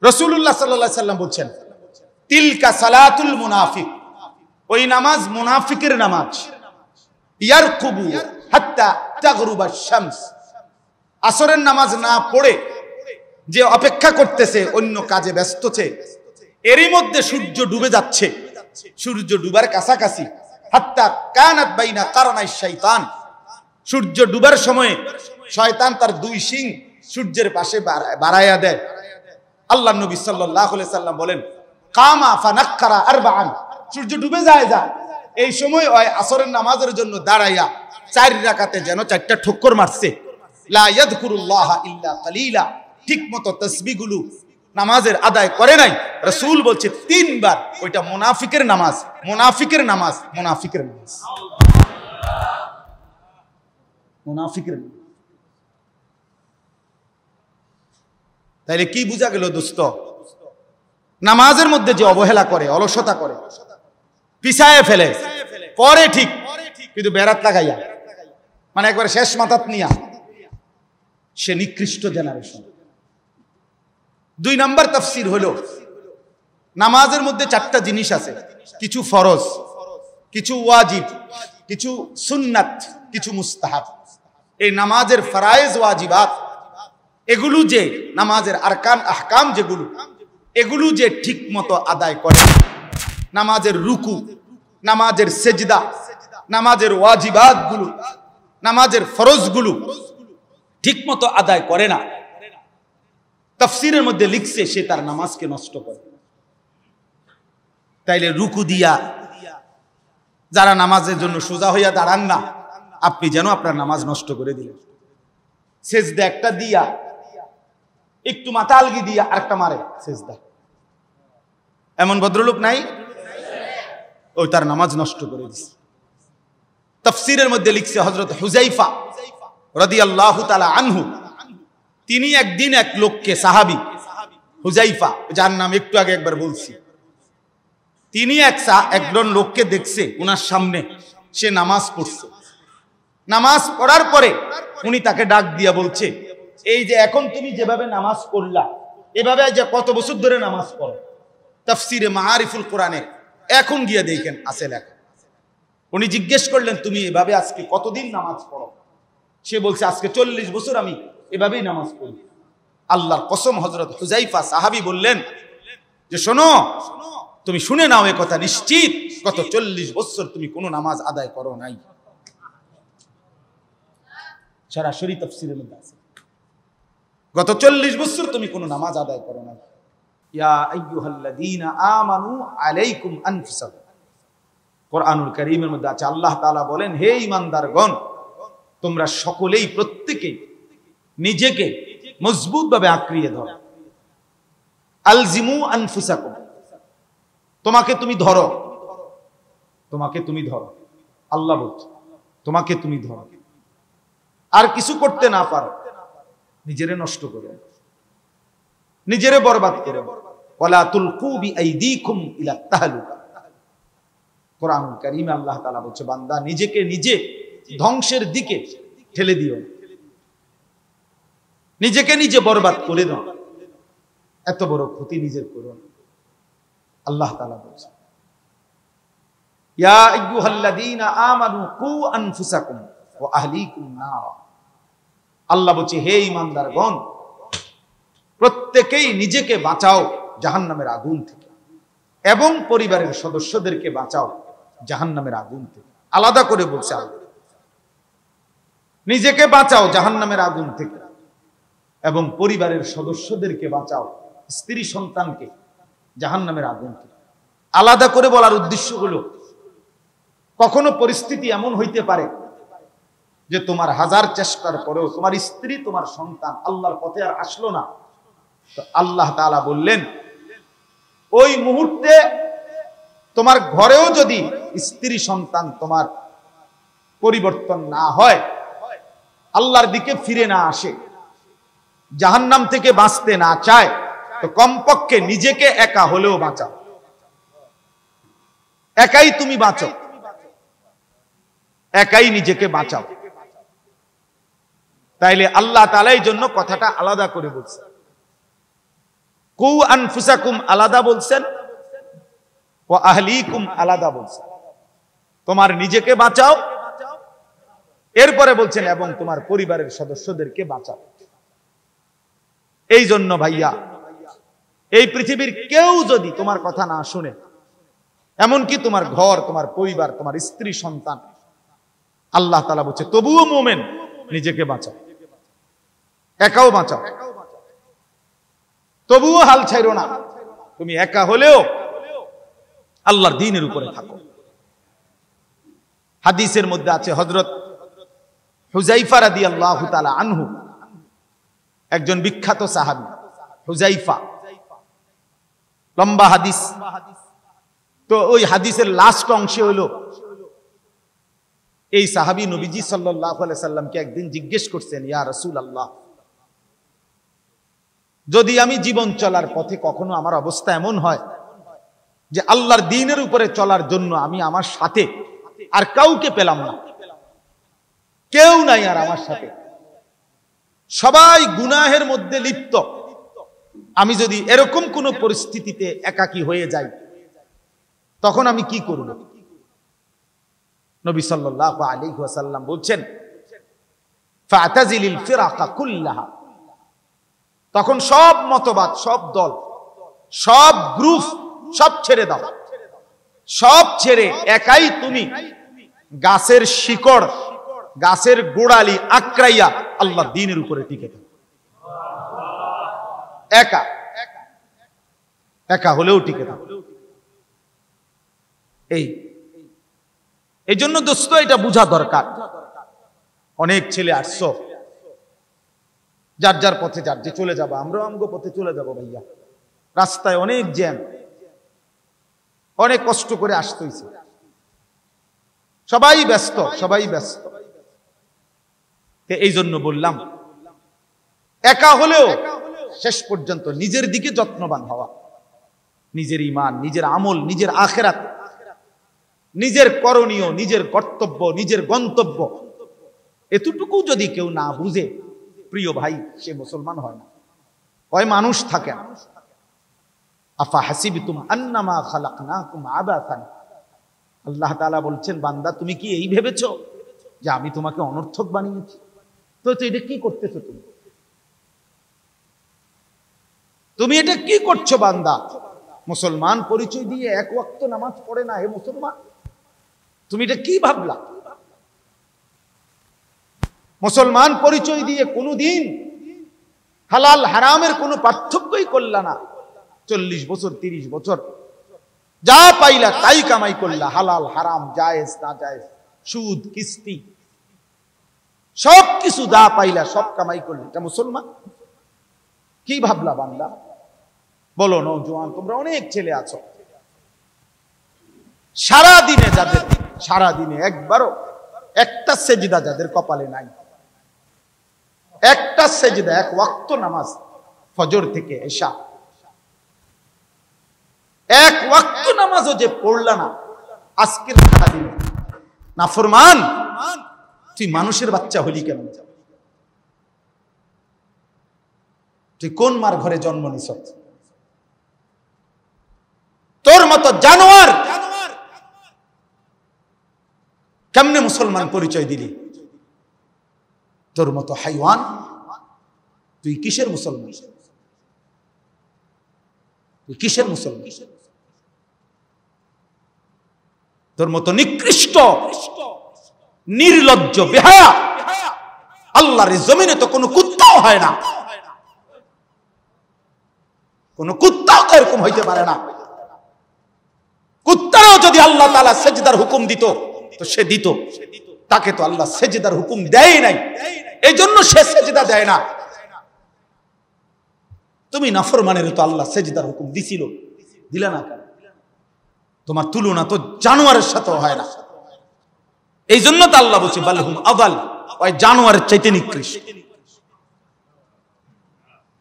রাসূলুল্লাহ সাল্লাল্লাহু আলাইহি সাল্লাম বলছেন, তিলকা সালাতুল মুনাফিক, ওই নামাজ মুনাফিকের নামাজ। ইয়ারকুবু হাত্তা তাগরুবা শামস, আসরের নামাজ না পড়ে যে অপেক্ষা করতেছে, অন্য কাজে ব্যস্ত আছে, এরই মধ্যে সূর্য ডুবে যাচ্ছে, সূর্য ডুবার কাছাকাছি। হাত্তা কানাত বাইনা কারনাই শয়তান, সূর্য ডুবার সময়ে শয়তান তার দুই শিং সূর্যের পাশে বাড়াইয়া দেয়। আল্লাহ নবী সাল্লাল্লাহু আলাইহি সাল্লাম বলেন, কামা ফানাক্কারা আরবাআন, সূর্য ডুবে যায়, এই সময় ওই আসরের নামাজের জন্য দাঁড়াইয়া 4 রাকাতে যেন 4টা ঠোক্কর মারছে। লা ইয়াযকুরুল্লাহ ইল্লা কালিলা, ঠিকমতো তাসবিহগুলো নামাজের আদায় করে নাই। রাসূল বলছে 3 বার, ওইটা মুনাফিকের নামাজ, মুনাফিকের নামাজ, মুনাফিকের নামাজ, মুনাফিকের নামাজ। তাইলে কি বোঝা গেল দোস্ত? নামাজের মধ্যে যে অবহেলা করে, অলসতা করে, পিছায় ফেলে, পরে ঠিক, কিন্তু বেরাত লাগাইয়া, মানে একবার শেষ মাথাত নিয়া, সে নিকৃষ্ট জেনারেশন। 2 নম্বর তাফসীর হলো, নামাজের মধ্যে 4টা জিনিস আছে, কিছু ফরজ, কিছু ওয়াজিব, কিছু সুন্নাত, কিছু মুস্তাহাব। এই নামাজের ফরায়েজ ওয়াজিবাত, এগুলো যে নামাজের আরকান আহকাম যেগুলো, এগুলো যে ঠিক মতো আদায় করে, নামাজের রুকু, নামাজের সেজদা, নামাজের ওয়াজিবাত গুলো, নামাজের ফরজ গুলো ঠিক মতো আদায় করে না, তাফসীরের মধ্যে লিখছে সে তার নামাজকে নষ্ট করে। তাইলে রুকু দিয়া যারা নামাজের জন্য সোজা হইয়া দাঁড়ান না, আপনি যেন আপনার নামাজ নষ্ট করে দিলেন। সেজদা একটা দিয়া, একটু মাথা আলগি দিয়া আরেকটা মারে সেজদা, এমন ভদ্রলোক নাই? ওই তার নামাজ নষ্ট করে দিছে। তাফসীরের মধ্যে লিখছে হযরত হুযায়ফা রাদিয়াল্লাহু তাআলা আনহু, তিনি একদিন এক লোককে, সাহাবী হুযায়ফা, যার নাম একটু আগে একবার বলছি, তিনি একজন লোককে দেখছে ওনার সামনে, সে নামাজ পড়ছে। নামাজ পড়ার পরে উনি তাকে ডাক দিয়া বলছে, এই যে এখন তুমি যেভাবে নামাজ পড়লা, এভাবে যে কত বছর ধরে নামাজ পড়ো? তাফসীরে মাআরিফুল কোরআনে এখন গিয়ে দেখেন আছে লেখা। উনি জিজ্ঞেস করলেন, তুমি এভাবে আজকে কতদিন নামাজ পড়ো? সে বলছে, আজকে 40 বছর আমি এভাবেই নামাজ পড়ি। আল্লাহর কসম, হযরত হুযায়ফা সাহাবী বললেন যে শোনো, তুমি শুনে নাও, এ কথা নিশ্চিত গত 40 বছর তুমি কোনো নামাজ আদায় করো নাই। সরাসরি তাফসীরের মধ্যে আছে, গত 40 বছর তুমি কোনো নামাজ আদায় করো নাই। ইয়া আইয়ুহাল্লাযীনা আমানু আলাইকুম আনফুসাকুম, কোরআনুল কারীমের মধ্যে আছে, আল্লাহ তাআলা বলেন, হে ঈমানদারগণ, তোমরা সকলেই প্রত্যেকেই নিজেকে মজবুত ভাবে আঁকড়িয়ে ধরো। আলজিমু আনফুসাকুম, তোমাকে তুমি ধরো, তোমাকে তুমি ধরো। আল্লাহ বলছে তোমাকে তুমি ধরো, আর কিছু করতে না পারো, নিজেরে নষ্ট করো, নিজেরে বরবাদ করো। ওয়ালা তুলকু বিআইদিকুম ইলা তাহলুকা, কোরআনুল কারীমে আল্লাহ তাআলা বলছে, বান্দা নিজেকে নিজে ধ্বংসের দিকে ঠেলে দিও, নিজেকে নিজে বরবাদ করে দাও, এত বড় ক্ষতি নিজের করো না। আল্লাহ তাআলা বলছে, ইয়া আইয়ুহাল্লাযীনা আমানু কু আনফুসাকুম ওয়া আহলিকুম নার। আল্লাহ বলছে, হে ঈমানদারগণ, প্রত্যেকেই নিজেকে বাঁচাও জাহান্নামের আগুন থেকে, এবং পরিবারের সদস্যদেরকে বাঁচাও জাহান্নামের আগুন থেকে। আলাদা করে বলছে আল্লাহ, নিজেকে বাঁচাও জাহান্নামের আগুন থেকে, এবং পরিবারের সদস্যদেরকে বাঁচাও, স্ত্রী সন্তানকে জাহান্নামের আগুন থেকে। আলাদা করে বলার উদ্দেশ্য হলো, কখনো পরিস্থিতি এমন হইতে পারে যে তোমার হাজার চেষ্টার পরেও তোমার স্ত্রী, তোমার সন্তান আল্লাহর পথে আর আসলো না, তো আল্লাহ তাআলা বললেন, ওই মুহূর্তে তোমার ঘরেও যদি স্ত্রী সন্তান তোমার পরিবর্তন না হয়, আল্লাহর দিকে ফিরে না আসে, জাহান্নাম থেকে বাঁচতে না চায়, তো কমপক্ষে নিজেকে একা হলেও বাঁচাও, একাই তুমি বাঁচো, একাই নিজেকে বাঁচাও। তাইলে আল্লাহ তাআলা এই জন্য কথাটা আলাদা করে বলছে। কু আনফুসাকুম আলাদা বলছেন, ওয়া আহলিকুম আলাদা বলছেন। তোমার নিজেকে বাঁচাও, এরপরে বলছেন এবং তোমার পরিবারের সদস্যদেরকে বাঁচাও। এই জন্য ভাইয়া, এই পৃথিবীর কেউ যদি তোমার কথা না শুনে, এমনকি তোমার ঘর, তোমার পরিবার, তোমার স্ত্রী সন্তান, আল্লাহ তাআলা বলছে তবুও মুমিন নিজেকে বাঁচাও, একাও বাঁচাও, তবুও হাল ছাইরো না। তুমি একা হলেও আল্লাহর দ্বীনের উপরে থাকো। হাদিসের মধ্যে আছে হযরত হুযায়ফা রাদিয়াল্লাহু তাআলা আনহু, একজন বিখ্যাত সাহাবী হুযায়ফা, লম্বা হাদিস। তো ওই হাদিসের লাস্ট অংশে হলো এই সাহাবী নবীজি সাল্লাল্লাহু আলাইহি সাল্লামকে একদিন জিজ্ঞেস করছেন, ইয়া রাসূলুল্লাহ, যদি আমি জীবন চলার পথে কখনো আমার অবস্থা এমন হয় যে আল্লাহর দ্বীনের উপরে চলার জন্য আমি আমার সাথে আর কাউকে পেলাম না, কেউ নাই আর আমার সাথে, সবাই গুনাহের মধ্যে লিপ্ত, আমি যদি এরকম কোন পরিস্থিতিতে একাকী হয়ে যাই, তখন আমি কি করব? নবী সাল্লাল্লাহু আলাইহি ওয়াসাল্লাম বলছেন, ফাতাজিলিল ফিরাকা কুল্লাহা, তখন সব মতবাদ, সব দল, সব গ্রুপ সব ছেড়ে দাও, সব ছেড়ে একাই তুমি গাছের শিকড়, গাছের গোড়ালি আঁকড়াইয়া আল্লাহর দ্বীনের উপরে টিকে থাকো। একা একা হলেও টিকে থাকো। এই জন্য দোস্ত, এটা বোঝা দরকার। অনেক ছেলে আসছো, যার যার পথে যার যে চলে যাবো, আমরাও আমগো পথে চলে যাবো ভাইয়া। রাস্তায় অনেক জ্যাম, অনেক কষ্ট করে আসতে হইছে, সবাই ব্যস্ত, সবাই ব্যস্ত। এই জন্য বললাম, একা হলেও শেষ পর্যন্ত নিজের দিকে যত্নবান হওয়া, নিজের ঈমান, নিজের আমল, নিজের আখিরাত, নিজের করণীয়, নিজের কর্তব্য, নিজের গন্তব্য, এতটুকু যদি কেউ না বুঝে, প্রিয় ভাই, সে মুসলমান হয় না, হয় মানুষ থাকে না। আফা হাসিবতুম আন্নামা খালাকনাকুম আবাসান, আল্লাহ তাআলা বলছেন, বান্দা তুমি কি এই ভেবেছো যে আমি তোমাকে অনর্থক বানিয়েছি? তো এটা কি করতেছো তুমি? তুমি এটা কি করছো বান্দা? মুসলমান পরিচয় দিয়ে এক ওয়াক্ত নামাজ পড়ে না, হে মুসলমান, তুমি এটা কি ভাবলা? মুসলমান পরিচয় দিয়ে কোনোদিন হালাল হারামের কোনো পার্থক্যই করলা না। 40 বছর 30 বছর যা পাইলা তাই কামাই করলা, হালাল হারাম, জায়েজ না জায়েজ, সুদ কিস্তি, সব কিছু যা পাইলা সব কামাই করলে, এটা মুসলমান? কি ভাবলা বান্দা? বলো নওজোয়ান, তোমরা অনেক ছেলে আছো, সারা দিনে যাদের, সারা দিনে একবারও একটা সেজদা যাদের কপালে নাই, একটা সেজদা, এক ওয়াক্ত নামাজ ফজর থেকে এশা, এক ওয়াক্ত নামাজও যে পড়লা না আজকের সারা দিনে, নাফরমান, তুই মানুষের বাচ্চা হলি কেন? তুই কোন মার ঘরে জন্ম নিছ? তোর মতো জানোয়ার কেমনে মুসলমান পরিচয় দিলি? তোর মতো হাইওয়ান, তুই কিসের মুসলমান? তুই কিসের মুসলমান? তোর মতো নিকৃষ্ট, নির্লজ্জ, বেহায়া আল্লাহর জমিনে তো কোনো কুত্তাও হয় না, কোন কুত্তাও তো এরকম হইতে পারে না। কুত্তাও যদি আল্লাহ তাআলা সেজদার হুকুম দিত তো সে দিত, তাকে তো আল্লাহ সেজদার হুকুম দেয় নাই, এই জন্য সে সেজদা দেয় না। তুমি নাফরমানের তো আল্লাহ সেজদার হুকুম দিছিল, দিলা না কেন? তোমার তুলনা তো জানোয়ারের সাথে হয় না। এই জন্য তো আল্লাহ বলছে বালহুম আদাল, ওই জানোয়ারের চাইতে নিকৃষ্ট।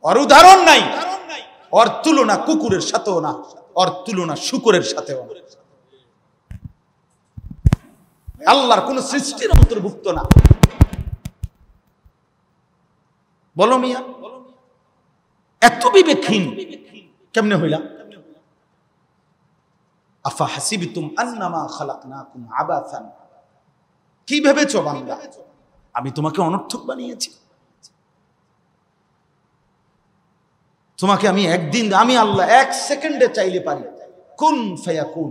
ওর উদাহরণ নাই, ওর তুলনা কুকুরের সাথেও না, ওর তুলনা শুকরের সাথেও না। আল্লাহর কোন সৃষ্টির অন্তর্ভুক্ত না। বলো মিয়া, এত বিবেকহীন কেমনে হইলাম? আফা হাসিবতুম আন্নামা খালাকনাকুম আবাসান, কি ভেবেছো বান্দা আমি তোমাকে অনর্থক বানিয়েছি? তোমাকে আমি একদিন, আমি আল্লাহ 1 সেকেন্ডে চাইলে পারি, কুন ফায়াকুন,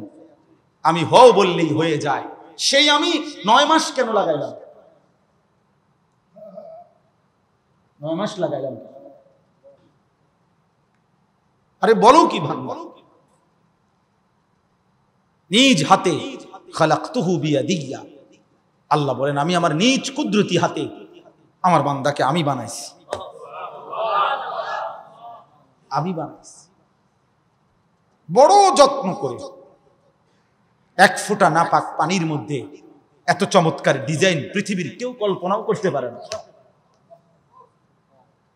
আমি হও বললেই হয়ে যায়। সেই আমি 9 মাস কেন লাগাইলাম? 9 মাস লাগাইলাম। আরে বলো কি ভাঙবা? নিজ হাতে, খালাকতুহু বিয়াদিয়া, আল্লাহ বলেন আমি আমার নিজ কুদরতি হাতে আমার বান্দাকে আমি বানাইছি, আমি বানাইছি বড় যত্ন করে। 1 ফোঁটা নাপাক পানির মধ্যে এত চমৎকার ডিজাইন পৃথিবীর কেউ কল্পনাও করতে পারে না।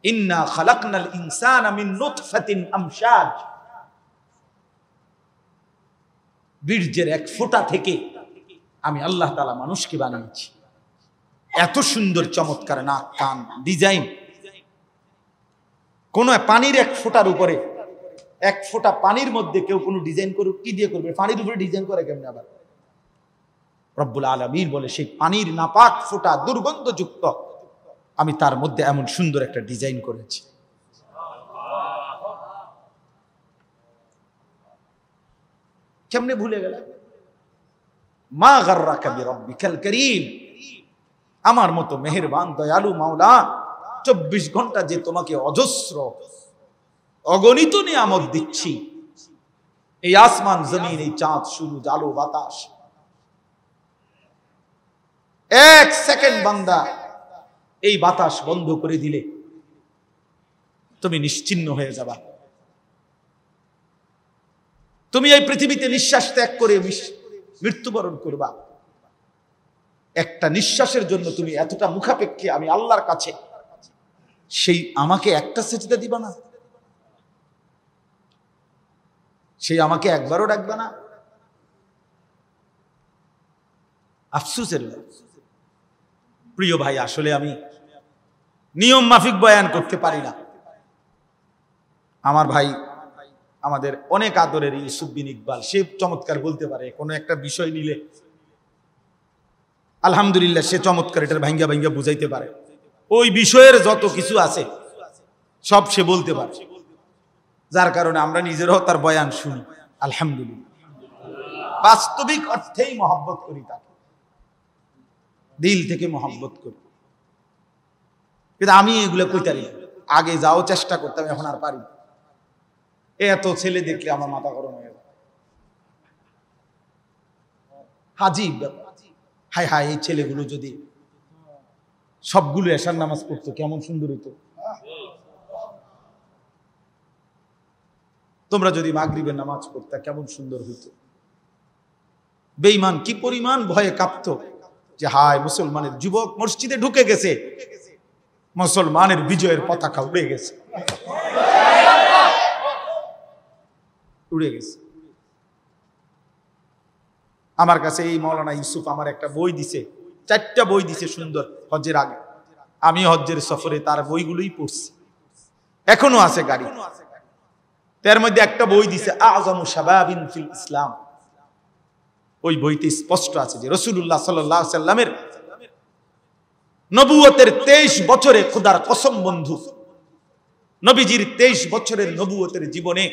ইন্না খালাকনাল ইনসানা মিন নুতফাতিন আমশাজ, বীর্যের 1 ফোঁটা থেকে আমি আল্লাহ তাআলা মানুষকে বানিয়েছি। এত সুন্দর চমৎকার নাক, কান, ডিজাইন। কোন পানির 1 ফোঁটার উপরে, 1 ফোঁটা পানির মধ্যে কেউ কোনো ডিজাইন করুক, কি দিয়ে করবে? পানির উপরে ডিজাইন করে কেমনে? আবার রব্বুল আলামিন বলে সেই পানির নাপাক ফোঁটা দুর্গন্ধযুক্ত, আমি তার মধ্যে এমন সুন্দর একটা ডিজাইন করেছি। কেমনে ভুলে গেল? মা গাররাকা বিরাব্বিকাল কারীম, আমার মতো মেহেরবান দয়ালু মাওলা 24 ঘন্টা যে তোমাকে অজস্র অগণিত নিয়ামত দিচ্ছি, এই আসমান জমিন, এই চাঁদ সূরজ আলো বাতাস, 1 সেকেন্ড বান্দা এই বাতাস বন্ধ করে দিলে তুমি নিশ্চিহ্ন হয়ে যাবা। তুমি এই পৃথিবীতে নিঃশ্বাস ত্যাগ করে মৃত্যুবরণ করবা। একটা নিঃশ্বাসের জন্য তুমি এতটা মুখাপেক্ষী আমি আল্লাহর কাছে, সেই আমাকে একটা সেজদা দিবা না? সেই আমাকে একবারও ডাকবে না? আফসোসের প্রিয় ভাই, আসলে আমি নিয়ম মাফিক বয়ান করতে পারি না। আমার ভাই, আমাদের অনেক আদরের ইউসুফ বিন ইকবাল, সে চমৎকার বলতে পারে। কোনো একটা বিষয় নিলে আলহামদুলিল্লাহ সে চমৎকার এটার ভাঙ্গা ভাঙ্গা বুঝাইতে পারে। ওই বিষয়ের যত কিছু আছে সব সে বলতে পারে, যার কারণে আমরা নিজেরাও তার বয়ান শুনি। আলহামদুলিল্লাহ, বাস্তবিক অর্থেই মহব্বত করি তাকে, দিল থেকে মহব্বত করি। কিন্তু আমি এগুলো কইতারি, আগে যাও চেষ্টা করতাম, এখন আর পারি। এত ছেলে দেখলে আমার মাথা গরম হয়ে যায়। হাজিব ব্যাপার। হায় হায়, এই ছেলেগুলো যদি সবগুলো এশার নামাজ পড়তো কেমন সুন্দর হতো। তোমরা যদি মাগরিবের নামাজ পড়তা কেমন সুন্দর হইতো। বেঈমান কি পরিমাণ ভয়ে কাঁপতো যে হায় মুসলমানের যুবক মসজিদে ঢুকে গেছে, মুসলমানের বিজয়ের পতাকা উড়ে গেছে, উড়ে গেছে। আমার কাছে এই মাওলানা ইউসুফ আমার একটা বই দিছে, 4টা বই দিছে সুন্দর, হজ্জের আগে। আমি হজ্জের সফরে তার বইগুলোই পড়ছি, এখনো আছে গাড়ি। তার মধ্যে একটা বই দিছে আযমু শাবাবিন ফিল ইসলাম। ওই বইতে স্পষ্ট আছে যে রাসূলুল্লাহ সাল্লাল্লাহু আলাইহি সাল্লামের নবুয়তের 23 বছরে, খোদার কসম বন্ধু, নবীজির 23 বছরের নবুয়তের জীবনে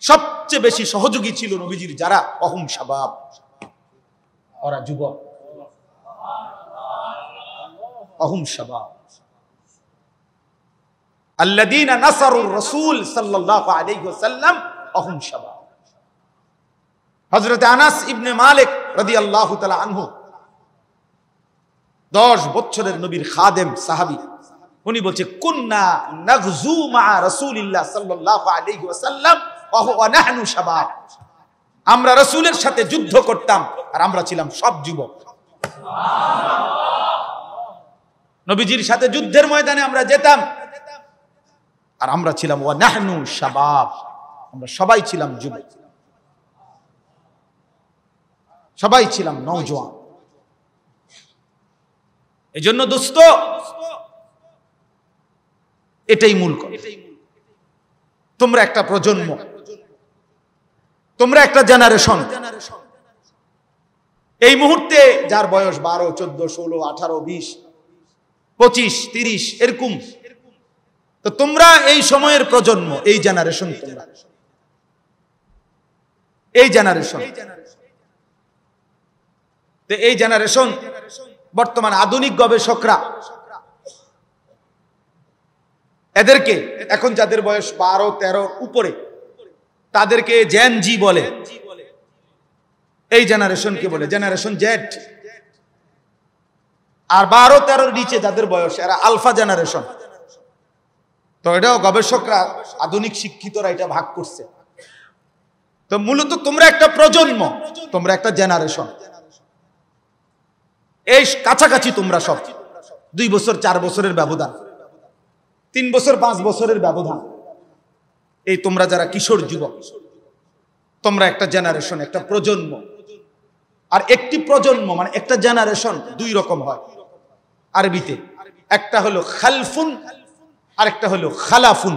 সবচেয়ে বেশি সহযোগী ছিল নবীজির যারা, অহুম শাবাব, ওরা যুবক, অহুম শাবাব আল্লাযীনা নাসারুর রাসূল সাল্লাল্লাহু আলাইহি ওয়াসাল্লাম, অহুম শাবাব। হযরত আনাস ইবনে মালিক রাদিয়াল্লাহু তাআলা আনহু 10 বছরের নবীর খাদেম সাহাবী, উনি বলছে কুন্না নাগজু মা রাসূলিল্লাহ সাল্লাল্লাহু আলাইহি ওয়াসাল্লাম ওয়া নাহনু শাবাব, আমরা রাসূলের সাথে যুদ্ধ করতাম আর আমরা ছিলাম সব যুবক। নবীজির সাথে যুদ্ধের ময়দানে আমরা যেতাম আর আমরা ছিলাম ওয়া নাহনু শাবাব, আমরা সবাই ছিলাম যুবক, সবাই ছিলাম নওজোয়ান। এজন্য দোস্ত, এটাই মূল কথা। তোমরা একটা প্রজন্ম, তোমরা একটা জেনারেশন। এই মুহূর্তে যার বয়স 12, 14, 16, 18, 20, 25, 30 এরকম, তো তোমরা এই সময়ের প্রজন্ম, এই জেনারেশন, তোমরা এই জেনারেশন। তো এই জেনারেশন বর্তমান আধুনিক গবেষকরা এদেরকে এখন যাদের বয়স 12, 13 উপরে তাদেরকে জেন জি বলে। এই জেনারেশনকে বলে জেনারেশন জেড। আর 12, 13 নিচে যাদের বয়স এরা আলফা জেনারেশন। তো এটাও গবেষকরা, আধুনিক শিক্ষিতরা এটা ভাগ করছে। তো মূলত তোমরা একটা প্রজন্ম, তোমরা একটা জেনারেশন। এই কাছাকাছি তোমরা সব 2 বছর 4 বছরের ব্যবধান, 3 বছর 5 বছরের ব্যবধান। এই তোমরা যারা কিশোর যুবক, তোমরা একটা জেনারেশন, একটা প্রজন্ম। আর একটি প্রজন্ম মানে একটা জেনারেশন 2 রকম হয় আরবিতে। একটা হলো খালফুন, আর একটা হলো খালাফুন।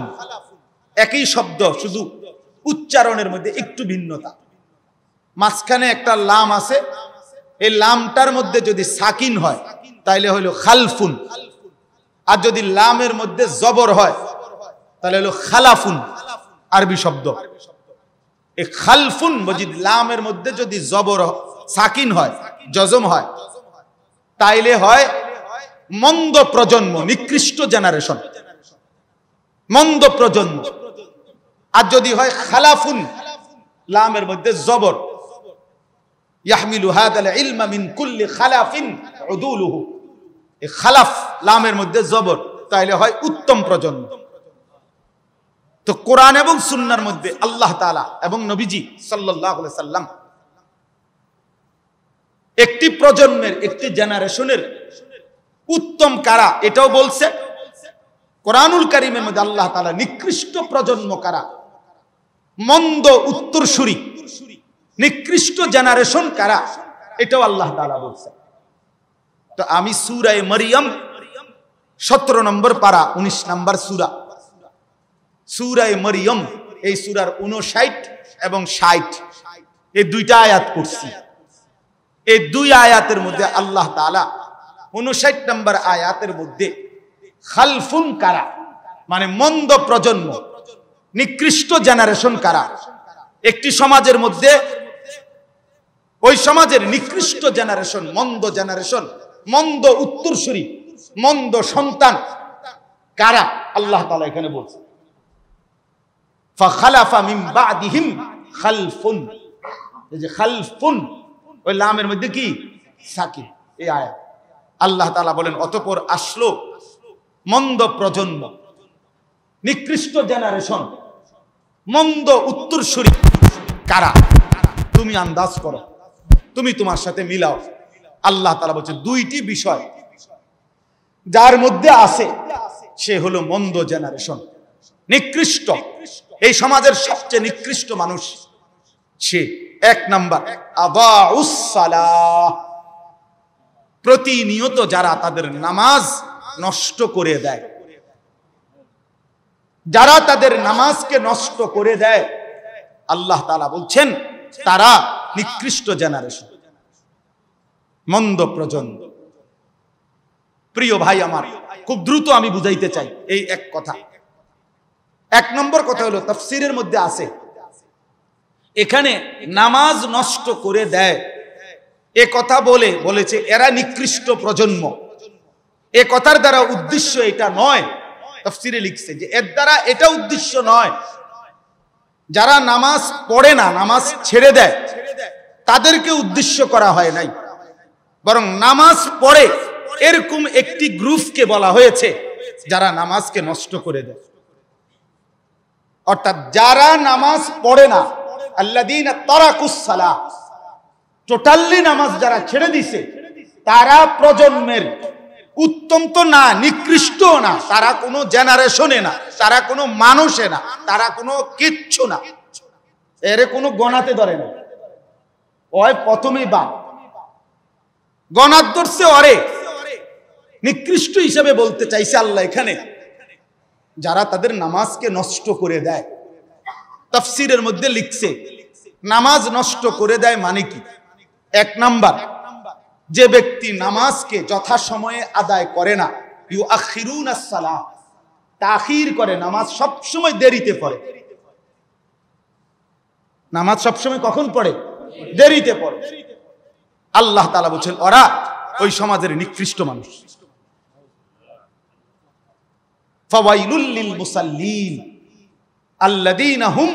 একই শব্দ, শুধু উচ্চারণের মধ্যে একটু ভিন্নতা। মাঝখানে একটা লাম আছে, এই লামটার মধ্যে যদি সাকিন হয় তাহলে হলো খালফুন, আর যদি লামের মধ্যে জবর হয় তাহলে হলো খালাফুন। আরবি শব্দ এই খালফুন, যদি লামের মধ্যে যদি জবর সাকিন হয়, জজম হয়, তাইলে হয় মন্দ প্রজন্ম, নিকৃষ্ট জেনারেশন, মন্দ প্রজন্ম। আর যদি হয় খালাফুন, লামের মধ্যে জবর, ইয়াহমিলু হাদাল ইলমা মিন কুল্লি খালাফিন উদুলুহু, এই খালাফ লামের মধ্যে জবর, তাইলে হয় উত্তম প্রজন্ম। তো কোরআন এবং সুন্নাহর মধ্যে আল্লাহ তাআলা এবং নবীজি সাল্লাল্লাহু আলাইহি সাল্লাম একটি প্রজন্মের, একটি জেনারেশনের উত্তম কারা এটাও বলছে। কোরআনুল কারীমের মধ্যে আল্লাহ তাআলা নিকৃষ্ট প্রজন্ম কারা, মন্দ উত্তরসূরি, নিকৃষ্ট জেনারেশন কারা, এটাও আল্লাহ তাআলা বলছে। তো আমি সূরা মরিয়ম 17 নম্বর পারা 19 নম্বর সূরা, সূরা মরিয়ম, এই সূরার 59 এবং 60 এই 2টা আয়াত পড়ছি। এই 2 আয়াতের মধ্যে আল্লাহ তাআলা 59 নম্বর আয়াতের মধ্যে খালফুন কারা মানে মন্দ প্রজন্ম, নিকৃষ্ট জেনারেশন কারা, একটি সমাজের মধ্যে ওই সমাজের নিকৃষ্ট জেনারেশন, মন্দ জেনারেশন, মন্দ উত্তরসূরি, মন্দ সন্তান কারা আল্লাহ তাআলা এখানে বলছেন। ফাখালাফা মিন বাদিহিম খালফুন, এই যে খালফুন, ওই লামের মধ্যে কি সাকিন, এই আয়াত আল্লাহ তাআলা বলেন অতঃপর আসলো মন্দ প্রজন্ম, নিকৃষ্ট জেনারেশন, মন্দ উত্তরসূরি কারা, তুমি আন্দাজ করো, তুমি তোমার সাথে মিলাও। আল্লাহ তাআলা বলছে 2টি বিষয় যার মধ্যে আছে, সে হলো মন্দ জেনারেশন, নিকৃষ্ট, এই সমাজের সবচেয়ে নিকৃষ্ট মানুষ সে। 1 নাম্বার আদাউস সালাহ, প্রতিনিয়ত যারা তাদের নামাজ নষ্ট করে দেয়, যারা তাদের নামাজকে নষ্ট করে দেয়, আল্লাহ তাআলা বলছেন তারা নিকৃষ্ট জেনারেশন, মন্দ প্রজন্ম। প্রিয় ভাই আমার, খুব দ্রুত আমি বুঝাইতে চাই এই এক কথা। 1 নম্বর কথা হলো তাফসীরের মধ্যে আছে, এখানে নামাজ নষ্ট করে দেয় এ কথা বলেছে এরা নিকৃষ্ট প্রজন্ম। এ কথার দ্বারা উদ্দেশ্য এটা নয়, তাফসীরে লিখছে যে এর দ্বারা এটা উদ্দেশ্য নয় যারা নামাজ পড়ে না, নামাজ ছেড়ে দেয়, তাদেরকে উদ্দেশ্য করা হয় নাই, বরং নামাজ পড়ে এরকম একটি গ্রুপকে বলা হয়েছে যারা নামাজকে নষ্ট করে দেয়। অর্থাৎ যারা নামাজ পড়ে না, আল্লাযীনা তারাকুস সালাহ, টোটালি নামাজ যারা ছেড়ে দিছে, তারা প্রজন্মের উত্তম তো না, নিকৃষ্ট না, তারা কোনো জেনারেশনে না, তারা কোনো মানুষে না, তারা কোনো কিচ্ছু না, এর কোনো গণাতে ধরে না। ওই প্রথমেই বা গণাত ধরছে, ওরে নিকৃষ্ট হিসেবে বলতে চাইছে আল্লাহ এখানে যারা তাদের নামাজকে নষ্ট করে দেয়। তাফসীরের মধ্যে লিখছে নামাজ নষ্ট করে দেয় মানে কি? এক নাম্বার, যে ব্যক্তি নামাজকে যথাসময়ে আদায় করে না, ইউআখিরুনাস সালাহ, তাখির করে, নামাজ সবসময় দেরিতে পড়ে। নামাজ সবসময় কখন পড়ে? দেরিতে পড়ে। আল্লাহ তাআলা বলেন ওরা ওই সমাজের নিকৃষ্ট মানুষ। ফাওয়াইলুল লিল মুসাল্লিন আল্লাযীনা হুম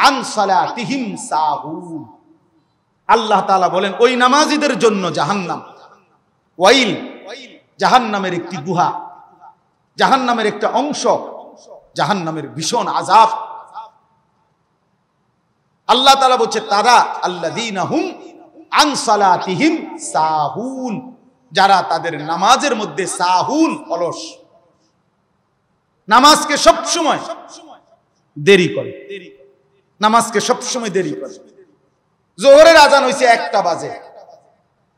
আন সালাতিহিম সাহুন। আল্লাহ তাআলা বলেন ওই নামাজীদের জন্য জাহান্নাম। ওয়াইল, জাহান্নামের একটি গুহা, জাহান্নামের একটা অংশ, জাহান্নামের ভীষণ আযাব। আল্লাহ তাআলা বলছে তারা আল্লাযীনা হুম আন সালাতিহিম সাহুন, যারা তাদের নামাজের মধ্যে সাহুন, অলস, নামাজকে সব সময় দেরি করে, নামাজকে সব সময় দেরি করে। জোহরের আজান হইছে 1টা বাজে,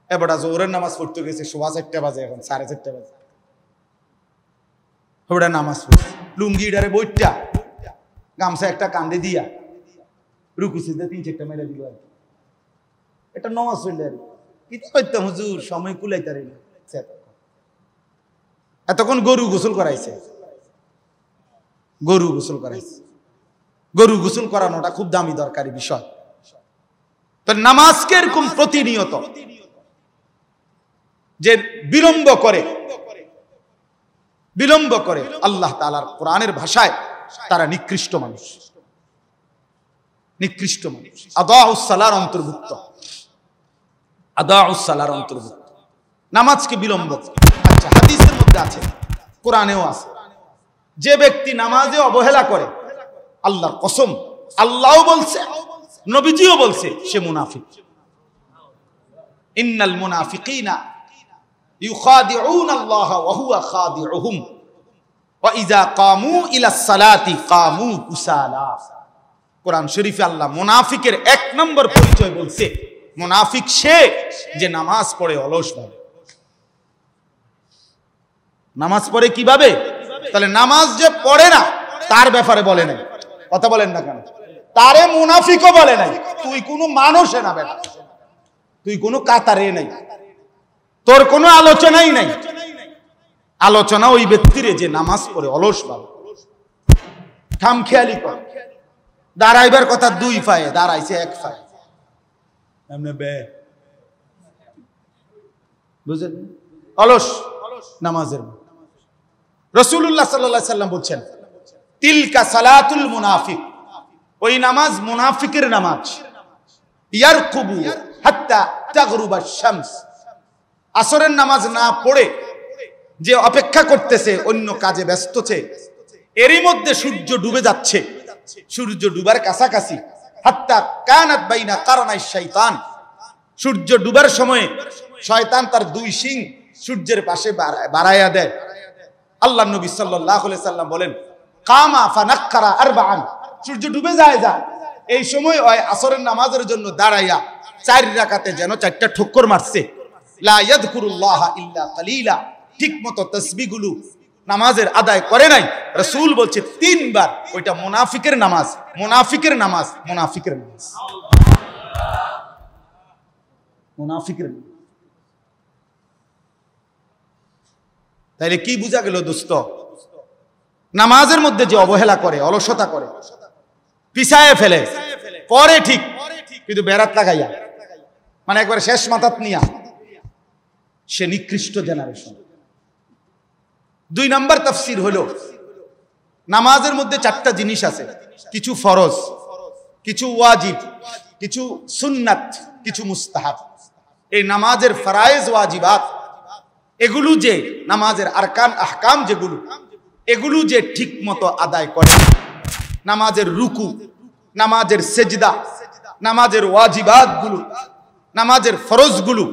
এবারে জোহরের নামাজ পড়তে গেছে 4:15 বাজে, এখন 4:30 বাজে, ওটা নামাজ পড়ছে লুঙ্গিটারে বইটা গামছা একটা কান্দে দিয়া রুকু সিজদা 3-4টা মেরে দিল। এটা নামাজ হইল আর কি কইতাম হুজুর, সময় কুলাইতারি না। এতক্ষণ গরু গোসল করাইছে, গরু গোসল করাইছে। গরু গোসল করানোটা খুব দামি দরকারি বিষয়। তো নামাজকে এরকম প্রতিনিয়ত যে বিলম্ব করে আল্লাহ তাআলার কোরআনের ভাষায় তারা নিকৃষ্ট মানুষ, নিকৃষ্ট মানুষ। আদাউস সালার অন্তর্ভুক্ত, আদাউস সালার অন্তর্ভুক্ত নামাজকে বিলম্ব। আচ্ছা, হাদিসের মধ্যে আছে, কোরআনেও আছে, যে ব্যক্তি নামাজে অবহেলা করে, আল্লাহর কসম, আল্লাহও বলছে, নবীজিও বলছে, সে মুনাফিক। ইন্নাল মুনাফিকিনা ইউখাদিউনা আল্লাহ ওয়া হুয়া খাদিউহুম ওয়া ইযা কামু ইলাস সালাতি কামু কুসালা। কোরআন শরীফে আল্লাহ মুনাফিকের 1 নম্বর পরিচয় বলছে, মুনাফিক সে যে নামাজ পড়ে অলসভাবে। নামাজ পড়ে কিভাবে? তাহলে নামাজ যে পড়ে না তার ব্যাপারে বলে নাই, কথা বলেন না কেন? তারে মুনাফিকও বলে নাই। তুই কোনো মানুষে না বেটা, তুই কোনো কাতারে নাই, তোর কোনো আলোচনাই নাই। আলোচনা ওই ব্যক্তিরে যে নামাজ পড়ে অলসভাবে, খামখেয়ালি করে। দাঁড়াইবার কথা 2 পায়ে, দাঁড়াইছে 1 পায়ে, এমনি বে, বুঝলেন? অলস নামাজের। রাসূলুল্লাহ সাল্লাল্লাহু আলাইহি সাল্লাম বলছেন, তিলকা সালাতুল মুনাফিক, ওই নামাজ মুনাফিকের নামাজ। ইয়ারকুবু হাত্তা তাগরুবা শামস, আসরের নামাজ না পড়ে যে অপেক্ষা করতেছে, অন্য কাজে ব্যস্ত আছে, এরই মধ্যে সূর্য ডুবে যাচ্ছে, সূর্য ডুবার কাছাকাছি। হাত্তা কানাত বাইনা কারনাই শয়তান, সূর্য ডুবার সময়ে শয়তান তার 2 শিং সূর্যের পাশে বাড়াইয়া দেয়। আল্লাহ নবী সাল্লাল্লাহু আলাইহি সাল্লাম বলেন, কামা ফানাক্কারা আরবাআন, সূর্য ডুবে যায়, এই সময় ওই আসরের নামাজের জন্য দাঁড়াইয়া 4 রাকাতে যেন 4টা ঠক্কর মারছে। লা ইয়াযকুরুল্লাহ ইল্লা কালিলা, ঠিকমতো তাসবিহগুলো নামাজের আদায় করে নাই। রাসূল বলছে 3 বার, ওইটা মুনাফিকের নামাজ, মুনাফিকের নামাজ, মুনাফিকের নামাজ, মুনাফিকের নামাজ। তাইলে কি বোঝা গেল দোস্ত? নামাজের মধ্যে যে অবহেলা করে, অলসতা করে, পিছায় ফেলে, পরে ঠিক, কিন্তু বেরাত লাগাইয়া, মানে একবার শেষ মাথাত নিয়া, সে নিকৃষ্ট জেনারেশন। 2 নম্বর তাফসীর হলো, নামাজের মধ্যে 4টা জিনিস আছে, কিছু ফরজ, কিছু ওয়াজিব, কিছু সুন্নাত, কিছু মুস্তাহাব। এই নামাজের ফরায়েজ ওয়াজিবাত, এগুলো যে নামাজের আরকান আহকাম যেগুলো, এগুলো যে ঠিক মতো আদায় করে, নামাজের রুকু, নামাজের সেজদা, নামাজের ওয়াজিবাত গুলো, নামাজের ফরজ গুলো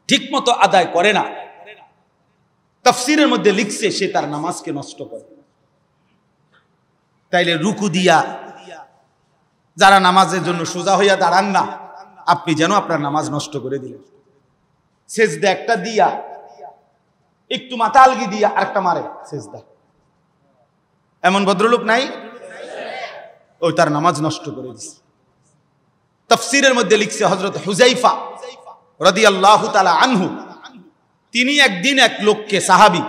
ঠিক মতো আদায় করে না, তাফসীরের মধ্যে লিখছে সে তার নামাজকে নষ্ট করে। তাইলে রুকু দিয়া যারা নামাজের জন্য সোজা হইয়া দাঁড়ান না, আপনি যেন আপনার নামাজ নষ্ট করে দিলেন। সেজদা একটা দিয়া, একটু মাথা আলগি দিয়া আরেকটা মারে সেজদা, এমন ভদ্রলোক নাই? ওই তার নামাজ নষ্ট করে দিছে। তাফসীরের মধ্যে লিখছে হযরত হুযায়ফা রাদিয়াল্লাহু তাআলা আনহু, তিনি একদিন এক লোককে, সাহাবী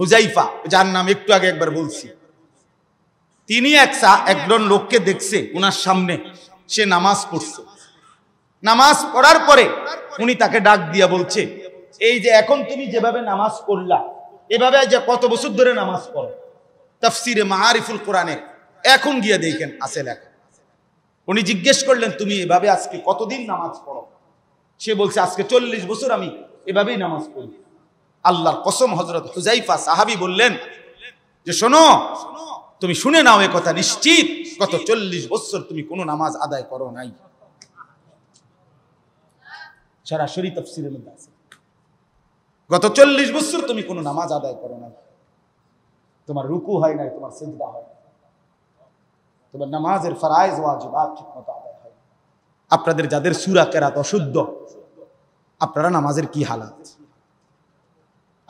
হুযায়ফা, যার নাম একটু আগে একবার বলছি, তিনি একজন লোককে দেখছে ওনার সামনে, সে নামাজ পড়ছে। নামাজ পড়ার পরে উনি তাকে ডাক দিয়া বলছে, এই যে এখন তুমি যেভাবে নামাজ পড়লা, এভাবে যে কত বছর ধরে নামাজ পড়ো? তাফসীরে মাআরিফুল কোরআনে এখন গিয়ে দেখেন আছে লেখা। উনি জিজ্ঞেস করলেন, তুমি এভাবে আজকে কতদিন নামাজ পড়ো? সে বলছে, আজকে 40 বছর আমি এভাবেই নামাজ পড়ি। আল্লাহর কসম, হযরত হুযায়ফা সাহাবী বললেন যে শোনো, তুমি শুনে নাও, এ কথা নিশ্চিত গত 40 বছর তুমি কোনো নামাজ আদায় করো নাই। সরাসরি তাফসীরের মধ্যে আছে, গত 40 বছর তুমি কোনো নামাজ আদায় করো নাই। তোমার রুকু হয় নাই, তোমার সিজদা হয় নাই, তোমার নামাজের ফরআইজ ওয়াজিবাত ঠিকমতো আদায় হয়। আপনাদের যাদের সূরা কেরাত অশুদ্ধ, আপনারা নামাজের কি হালাত?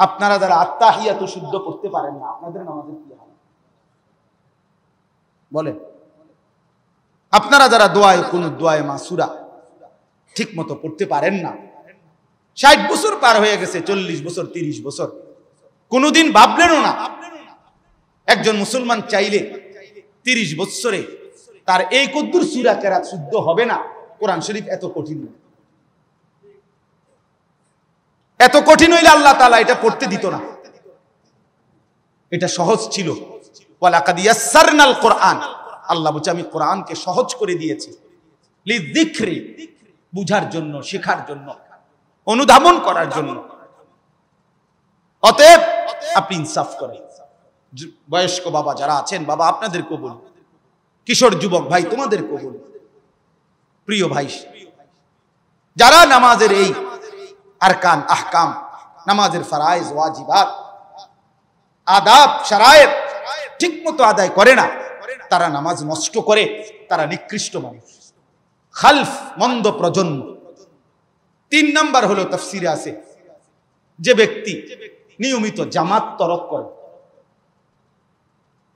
আপনারা যারা আত্তাহিয়াতু শুদ্ধ পড়তে পারেন না, আপনাদের নামাজের কি হালাত বলেন? আপনারা যারা দোয়ায়ে কুনুত, দোয়ায়ে মাসুরা ঠিকমতো পড়তে পারেন না, 60 বছর পার হয়ে গেছে, 40 বছর, 30 বছর, কোনোদিন ভাবলেনও না একজন মুসলমান চাইলে 30 বছরে তার এই কদ্দুর সূরা কেরাত শুদ্ধ হবে না। কোরআন শরীফ এত কঠিন না, এত কঠিন হইলে আল্লাহ তাআলা এটা পড়তে দিত না। এটা সহজ ছিল। ওয়ালাকাদ ইয়াসসারনাল কোরআন, আল্লাহ বলছে আমি কোরআনকে সহজ করে দিয়েছি, লিযিকরি, বুঝার জন্য, শেখার জন্য, অনুধাবন করার জন্য। অতএব আপনি ইনসাফ করেন। বয়স্ক বাবা যারা আছেন, বাবা আপনাদেরকেও বলি, কিশোর যুবক ভাই তোমাদেরকেও বলি, প্রিয় ভাই, যারা নামাজের এই আরকান, আহকাম, নামাজের ফরআইজ ওয়াজিবাত, আদাব, শারায়েত ঠিকমতো আদায় করে না, তারা নামাজ নষ্ট করে, তারা নিকৃষ্ট মানুষ, খালফ, মন্দ প্রজন্ম। 3 নাম্বার হলো তাফসীরে আছে, যে ব্যক্তি নিয়মিত জামাত তরক করে,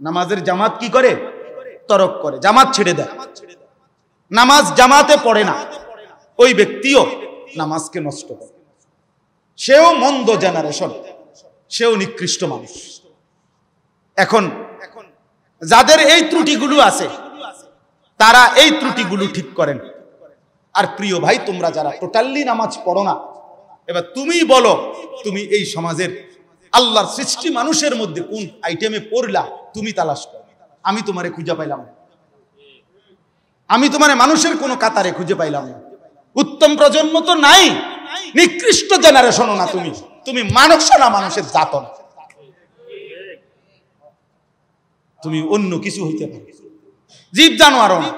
নামাজের জামাত কি করে? তরক করে, জামাত ছেড়ে দেয়, নামাজ জামাতে পড়ে না, ওই ব্যক্তিও নামাজকে নষ্ট করে। সেও মন্দ জেনারেশন, সেও নিকৃষ্ট মানুষ। এখন যাদের এই ত্রুটিগুলো আছে, তারা এই ত্রুটিগুলো ঠিক করেন। আর প্রিয় ভাই, তোমরা যারা টোটালি নামাজ পড়ো না, এবার তুমি বলো, তুমি এই সমাজের আল্লাহর সৃষ্টি মানুষের মধ্যে কোন আইটেমে পড়লা? তুমি তালাশ করো। আমি তোমারে খুঁজে পাইলাম না, আমি তোমারে মানুষের কোন কাতারে খুঁজে পাইলাম না। উত্তম প্রজন্ম তো নাই, নিকৃষ্ট জেনারেশনও না, তুমি মানুষ না, মানুষের জাত না, তুমি অন্য কিছু হইতে পারো, জীব জানোয়ারও না,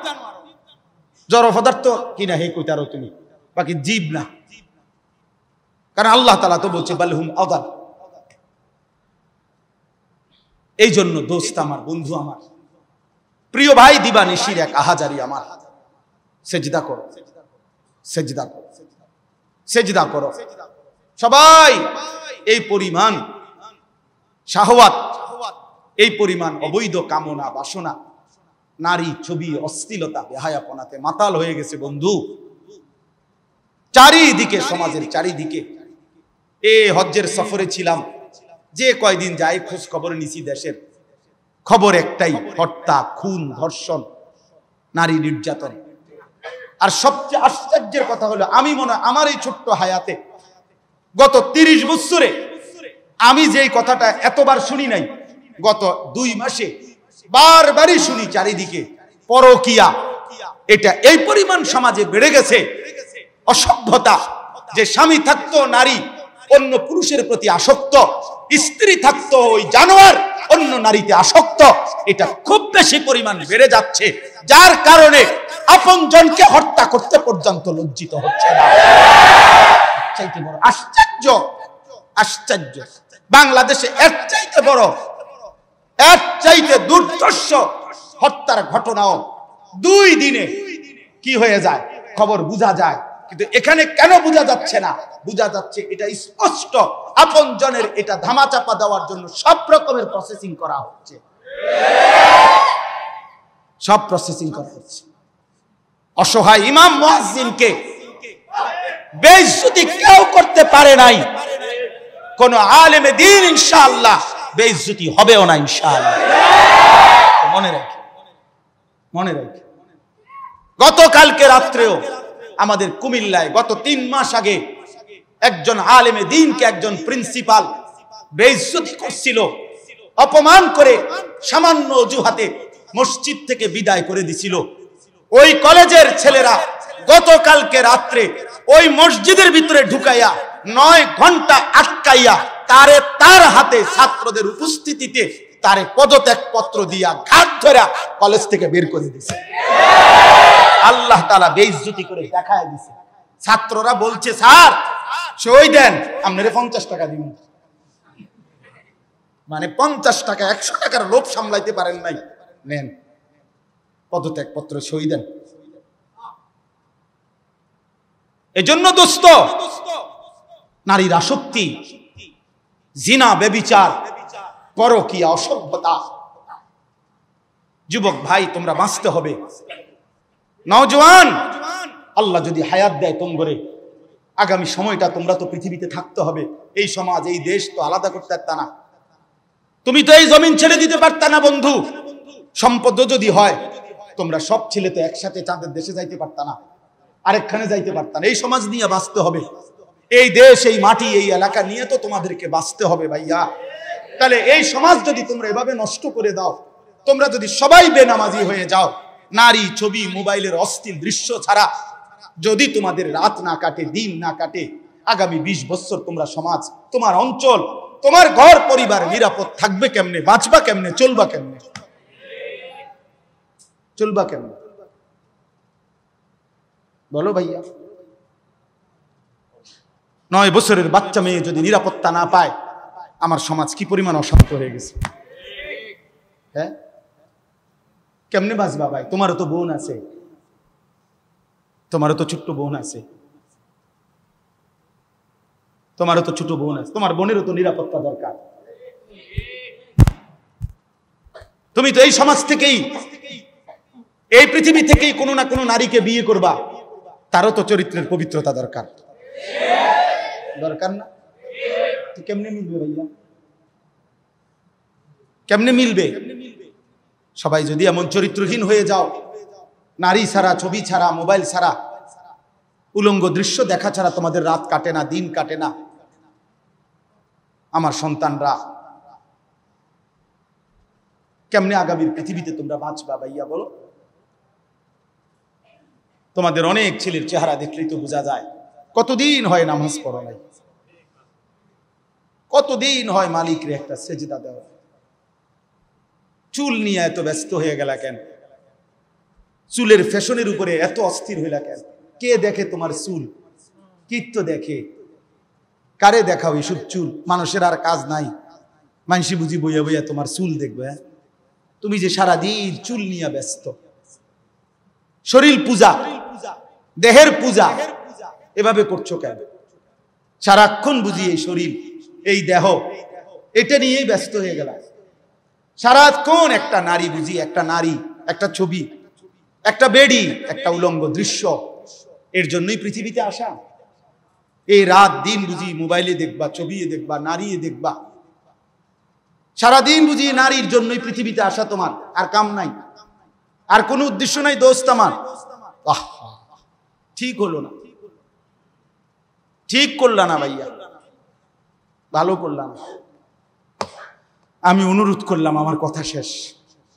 জড় পদার্থ কিনা হে কইতারো তুমি, বাকি জীব না। কারণ আল্লাহ তাআলা তো বলছে বালহুম আদাল। এই জন্য দোস্ত আমার, বন্ধু আমার, প্রিয় ভাই, দিবানিশির এক আহাজারি আমার, সেজদা করো, সেজদা করো, সেজদা করো। সবাই এই পরিমাণ শাহওয়াত, এই পরিমাণ অবৈধ কামনা, বাসনা, নারী, ছবি, অশ্লীলতা, বেহায়াপনাতে মাতাল হয়ে গেছে বন্ধু, চারিদিকে, সমাজের চারিদিকে। হজ্জের সফরে ছিলাম, যে কয়দিন যাই খোঁজ খবর নিছি, দেশের খবর একটাই, হত্যা, খুন, ধর্ষণ, নারী নির্যাতন। আর সবচেয়ে আশ্চর্যের কথা হলো, আমি মনে হয় আমার এই ছোট্ট হায়াতে গত 30 বছরে আমি যেই কথাটা এতবার শুনি নাই, গত 2 মাসে বারবারই শুনি চারিদিকে পরকিয়া। এটা এই পরিমাণ সমাজে বেড়ে গেছে, অসভ্যতা, যে স্বামী থাকতো নারী অন্য পুরুষের প্রতি আসক্ত, স্ত্রী থাকতো ওই জানোয়ার অন্য নারীতে আসক্ত, এটা খুব বেশি পরিমাণ বেড়ে যাচ্ছে, যার কারণে আপনজনকে হত্যা করতে পর্যন্ত লজ্জিত হচ্ছে না। চাইতে বড় আশ্চর্য, আশ্চর্য, বাংলাদেশে এর চাইতে বড়, এর চাইতে দুর্ধর্ষ হত্যার ঘটনাও 2 দিনে কি হয়ে যায় খবর বোঝা যায়। কিন্তু এখানে কেন বোঝা যাচ্ছে না? বোঝা যাচ্ছে এটা স্পষ্ট, আপনজনের এটা ধামাচাপা দেওয়ার জন্য সব রকমের প্রসেসিং করা হচ্ছে, সব প্রসেসিং করা হচ্ছে। অসহায় ইমাম মুয়াজ্জিনকে বেইজ্জতি কেউ করতে পারে নাই, কোন আলেমে দ্বীন ইনশাআল্লাহ বেইজ্জতি হবেও না ইনশাআল্লাহ। মনে রাখি, মনে রাখি। গতকালকে রাত্রেও আমাদের কুমিল্লায় গত 3 মাস আগে একজন আলেমে দ্বীনকে একজন প্রিন্সিপাল বেইজ্জতি করছিল, অপমান করে সামান্য অজুহাতে মসজিদ থেকে বিদায় করে দিছিল। ওই কলেজের ছেলেরা গতকালকে রাত্রে ওই মসজিদের ভিতরে ঢুকাইয়া 9 ঘন্টা আটকাইয়া তার হাতে ছাত্রদের উপস্থিতিতে তারে পদত্যাগ পত্র দিয়া ঘাট ধরে কলেজ থেকে বের করে দিয়েছে। আল্লাহ তাআলা বেইজ্জতি করে দেখায় দিয়েছে। ছাত্ররা বলছে, স্যার সই দেন, আপনারে 50 টাকা দিন। মানে 50 টাকা, 100 টাকার লোভ সামলাইতে পারেন নাই, নেন পদত্যাগ পত্র, সই দেন। এজন্য দোস্ত, নারীর আসক্তি, জিনা, ব্যভিচার, পরকীয়া, অসভ্যতা, যুবক ভাই তোমরা বাঁচতে হবে। নওজোয়ান, আল্লাহ যদি হায়াত দেয় তোমরে, আগামী সময়টা তোমরা তো পৃথিবীতে থাকতে হবে। এই সমাজ, এই দেশ তো আলাদা করতে পারতা না, তুমি তো এই জমিন ছেড়ে দিতে পারতা না বন্ধু। সম্পদ যদি হয়, তোমরা সব ছেলে তো একসাথে চাঁদের দেশে যাইতে পারতা না, আরেকখানে যাইতে পারতা না। এই সমাজ নিয়ে বাঁচতে হবে, এই দেশ, এই মাটি, এই এলাকা নিয়ে তো তোমাদেরকে বাঁচতে হবে ভাইয়া। তাহলে এই সমাজ যদি তোমরা এভাবে নষ্ট করে দাও, তোমরা যদি সবাই বেনামাজি হয়ে যাও, নারী, ছবি, মোবাইলের অশ্লীল দৃশ্য ছাড়া যদি তোমাদের রাত না কাটে, দিন না কাটে, আগামী 20 বছর তোমরা সমাজ, তোমার অঞ্চল, তোমার ঘর পরিবার নিরাপদ থাকবে কেমনে? বাঁচবা কেমনে? চলবা কেমনে? চলবা কেমনে বলো ভাইয়া? 9 বছরের বাচ্চা মেয়ে যদি নিরাপত্তা না পায়, আমার সমাজ কি পরিমাণ অশান্ত হয়ে গেছে। হ্যাঁ, কেমনে বাঁচবা ভাই? তোমারও তো বোন আছে, তোমারও তো ছোট্ট বোন আছে, তোমারও তো ছোট বোন আছে, তোমার বোনেরও তো নিরাপত্তা দরকার। তুমি তো এই সমাজ থেকেই, এই পৃথিবী থেকেই কোনো না কোনো নারীকে বিয়ে করবা, তারও তো চরিত্রের পবিত্রতা দরকার, দরকার না? তো কেমনে মিলবে ভাইয়া? কেমনে মিলবে? সবাই যদি এমন চরিত্রহীন হয়ে যাও, নারী ছাড়া, ছবি ছাড়া, মোবাইল ছাড়া, উলঙ্গ দৃশ্য দেখা ছাড়া তোমাদের রাত কাটে না, দিন কাটে না, আমার সন্তানরা কেমনে আগামীর পৃথিবীতে তোমরা বাঁচবা ভাইয়া বলো? তোমাদের অনেক ছেলের চেহারা দেখলেই তো বোঝা যায়, কতদিন হয় নামাজ পড়া নাই, কতদিন হয় মালিকরে একটা সেজদা দেওয়া। চুল নিয়ে এত ব্যস্ত হয়ে গেলা কেন? চুলের ফ্যাশনের উপরে এত অস্থির হইলা কেন? কে দেখে তোমার চুল? কীর্ত দেখে? কারে দেখাও এসব চুল? মানুষের আর কাজ নাই, মানসি বুঝি বইয়া বইয়া তোমার চুল দেখবে। তুমি যে সারাদিন চুল নিয়ে ব্যস্ত, শরীর পূজা, দেহের পূজা এভাবে করছো কেন? সারাক্ষণ বুঝি এই শরীর, এই দেহ, এটা নিয়েই ব্যস্ত হয়ে গেল। সারাক্ষণ একটা নারী বুঝি, একটা নারী, একটা ছবি, একটা বেডি, একটা উলঙ্গ দৃশ্য, এর জন্যই পৃথিবীতে আসা। এই রাত দিন বুঝি মোবাইলে দেখবা, ছবি দেখবা, নারী দেখবা, সারাদিন বুঝি নারীর জন্যই পৃথিবীতে আসা। তোমার আর কাম নাই, আর কোনো উদ্দেশ্য নাই দোস্ত আমার। ঠিক হলো না, ঠিক করলা না ভাইয়া, ভালো করলাম। আমি অনুরোধ করলাম, আমার কথা শেষ।